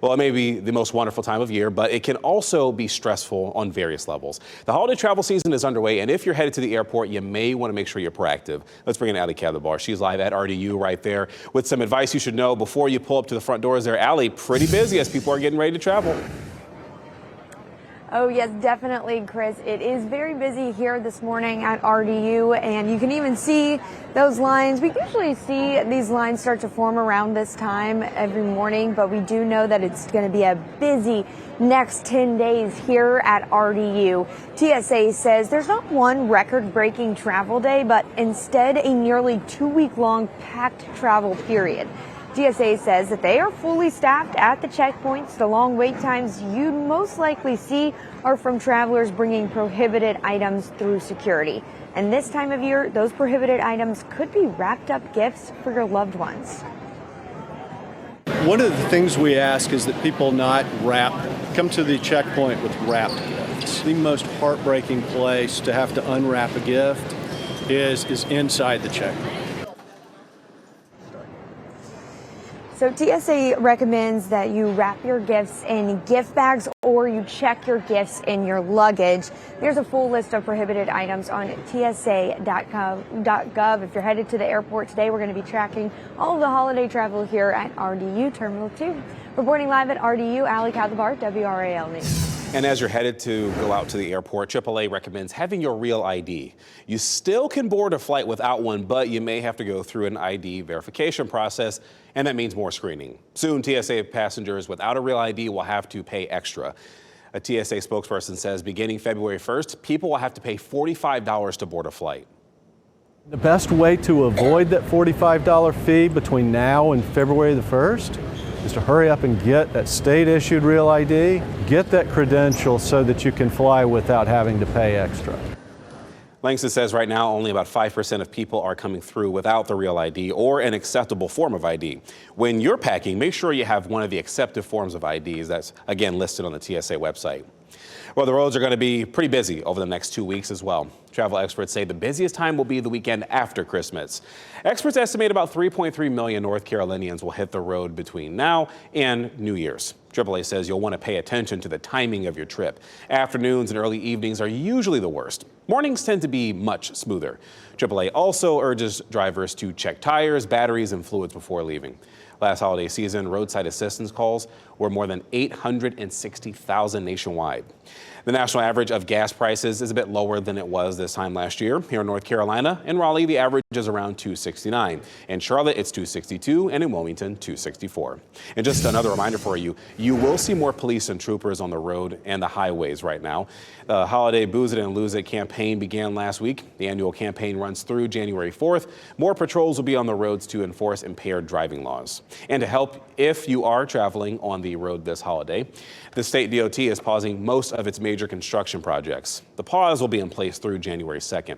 Well, it may be the most wonderful time of year, but it can also be stressful on various levels. The holiday travel season is underway, and if you're headed to the airport, you may want to make sure you're proactive. Let's bring in Allie Kadabar. She's live at RDU right there with some advice you should know before you pull up to the front doors there. Allie, pretty busy as people are getting ready to travel. Oh, yes, definitely, Chris. It is very busy here this morning at RDU, and you can even see those lines. We usually see these lines start to form around this time every morning, but we do know that it's going to be a busy next 10 days here at RDU. TSA says there's not one record-breaking travel day, but instead a nearly 2-week-long packed travel period. TSA says that they are fully staffed at the checkpoints. The long wait times you most likely see are from travelers bringing prohibited items through security. And this time of year, those prohibited items could be wrapped up gifts for your loved ones. One of the things we ask is that people not come to the checkpoint with wrapped gifts. The most heartbreaking place to have to unwrap a gift is inside the checkpoint. So TSA recommends that you wrap your gifts in gift bags or you check your gifts in your luggage. There's a full list of prohibited items on tsa.gov. If you're headed to the airport today, we're going to be tracking all of the holiday travel here at RDU Terminal 2. Reporting live at RDU, Allie Kadabar, WRAL News. And as you're headed to go out to the airport, AAA recommends having your real ID. You still can board a flight without one, but you may have to go through an ID verification process, and that means more screening. Soon, TSA passengers without a real ID will have to pay extra. A TSA spokesperson says beginning February 1st, people will have to pay $45 to board a flight. The best way to avoid that $45 fee between now and February the 1st is to hurry up and get that state-issued real ID, get that credential so that you can fly without having to pay extra. Langston says right now only about 5% of people are coming through without the real ID or an acceptable form of ID. When you're packing, make sure you have one of the accepted forms of IDs that's, again, listed on the TSA website. Well, the roads are going to be pretty busy over the next 2 weeks as well. Travel experts say the busiest time will be the weekend after Christmas. Experts estimate about 3.3 million North Carolinians will hit the road between now and New Year's. AAA says you'll want to pay attention to the timing of your trip. Afternoons and early evenings are usually the worst. Mornings tend to be much smoother. AAA also urges drivers to check tires, batteries, and fluids before leaving. Last holiday season, roadside assistance calls were more than 860,000 nationwide. The national average of gas prices is a bit lower than it was this time last year. Here in North Carolina, in Raleigh, the average is around $2.69. In Charlotte, it's $2.62, and in Wilmington, $2.64. And just another reminder for you, you will see more police and troopers on the road and the highways right now. The holiday Booze It and Lose It campaign began last week. The annual campaign runs through January 4th. More patrols will be on the roads to enforce impaired driving laws. And to help if you are traveling on the road this holiday, the state DOT is pausing most of its major construction projects. The pause will be in place through January 2nd.